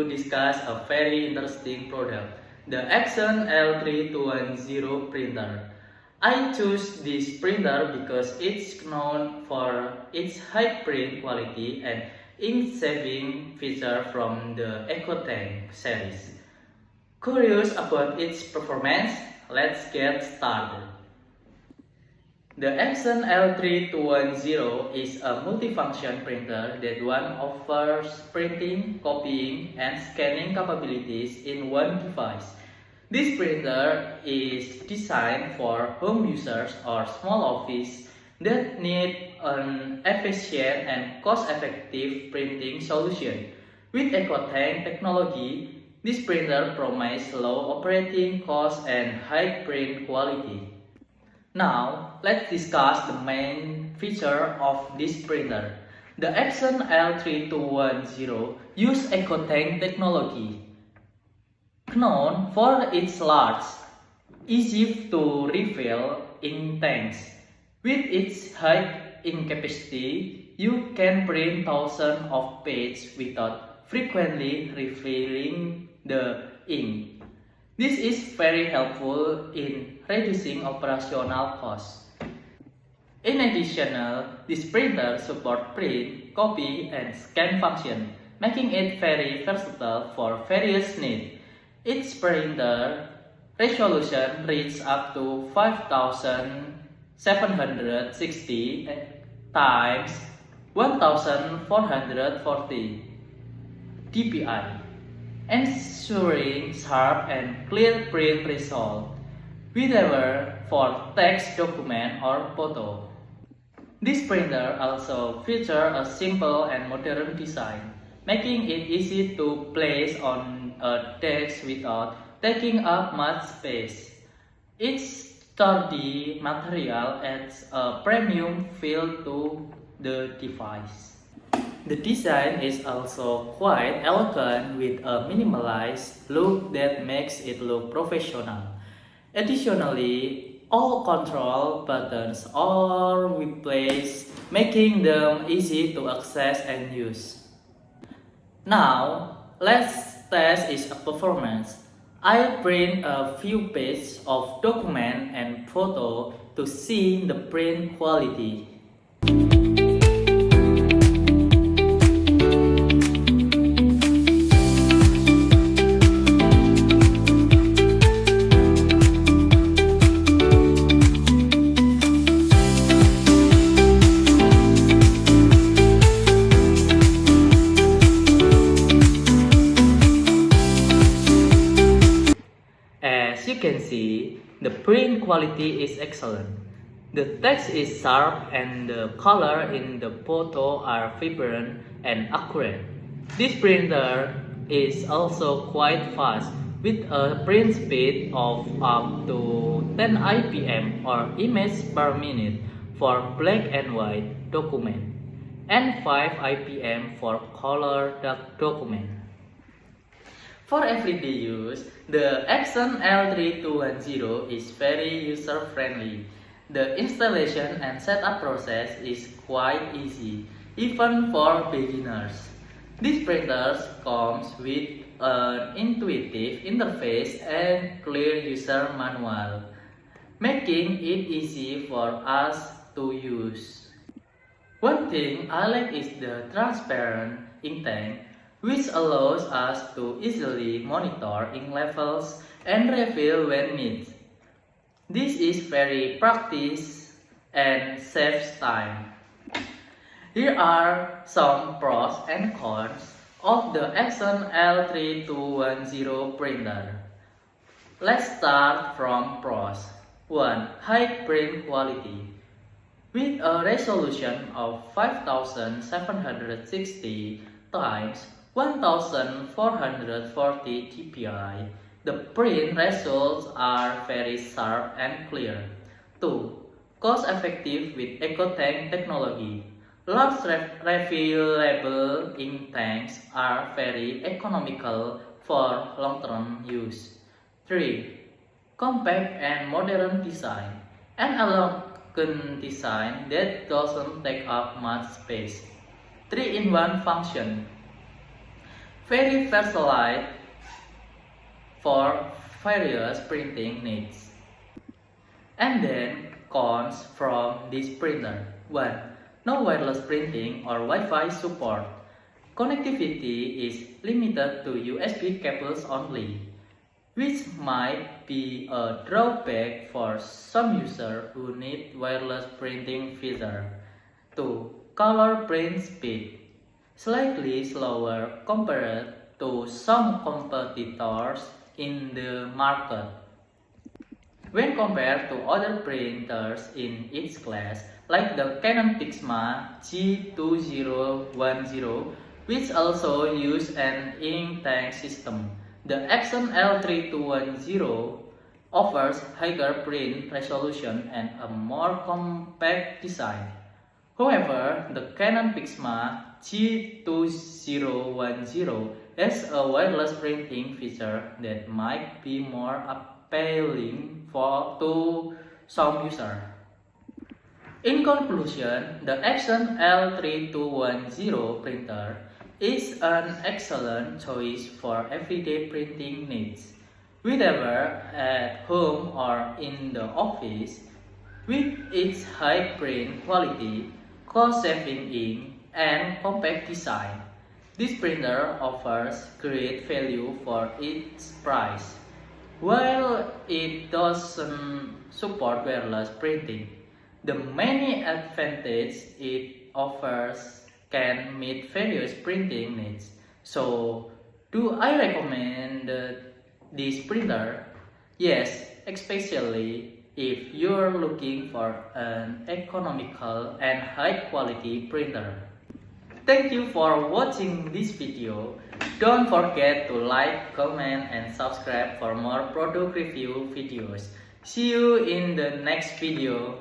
to discuss a very interesting product, the Epson L3210 printer. I choose this printer because it's known for its high print quality and ink-saving feature from the EcoTank series. Curious about its performance? Let's get started. The Epson L3210 is a multifunction printer that offers printing, copying, and scanning capabilities in one device. This printer is designed for home users or small office that need an efficient and cost-effective printing solution. With EcoTank technology, this printer promises low operating costs and high print quality. Now, let's discuss the main feature of this printer. The Epson L3210 uses EcoTank technology, known for its large, easy to refill ink tanks. With its high ink capacity, you can print thousands of pages without frequently refilling the ink. This is very helpful in reducing operational costs. In addition, this printer supports print, copy, and scan functions, making it very versatile for various needs. Its printer resolution reaches up to 5760 times 1440 dpi, ensuring sharp and clear print result, whether for text, document, or photo. This printer also features a simple and modern design, making it easy to place on a desk without taking up much space. Its sturdy material adds a premium feel to the device. The design is also quite elegant with a minimalized look that makes it look professional. Additionally, all control buttons are replaced, making them easy to access and use. Now, let's test its performance. I'll print a few pages of document and photo to see the print quality. As you can see, the print quality is excellent. The text is sharp and the color in the photo are vibrant and accurate. This printer is also quite fast with a print speed of up to 10 IPM or image per minute for black and white document and 5 IPM for color document. For everyday use, the Epson L3210 is very user-friendly. The installation and setup process is quite easy, even for beginners. This printer comes with an intuitive interface and clear user manual, making it easy for us to use. One thing I like is the transparent ink tank, which allows us to easily monitor ink levels and refill when needed. This is very practical and saves time. Here are some pros and cons of the Epson L3210 printer. Let's start from pros. 1. High print quality. With a resolution of 5760 times 1440 dpi, the print results are very sharp and clear. 2. Cost effective with EcoTank technology. Large refillable ink tanks are very economical for long-term use. 3. Compact and modern design. An elegant design that doesn't take up much space. 3-in-1 function. very versatile for various printing needs. And then cons from this printer. 1. No wireless printing or Wi-Fi support. Connectivity is limited to USB cables only, which might be a drawback for some users who need wireless printing feature. 2. Color print speed. Slightly slower compared to some competitors in the market. When compared to other printers in its class, like the Canon Pixma G2010, which also use an ink tank system, the Epson L3210 offers higher print resolution and a more compact design. However, the Canon Pixma G2010 has a wireless printing feature that might be more appealing to some users. In conclusion, the Epson L3210 printer is an excellent choice for everyday printing needs, whether at home or in the office. With its high print quality, cost-saving ink, and compact design, this printer offers great value for its price. While it doesn't support wireless printing, the many advantages it offers can meet various printing needs. So, do I recommend this printer? Yes, especially if you're looking for an economical and high quality printer. Thank you for watching this video. Don't forget to like, comment, and subscribe for more product review videos. See you in the next video.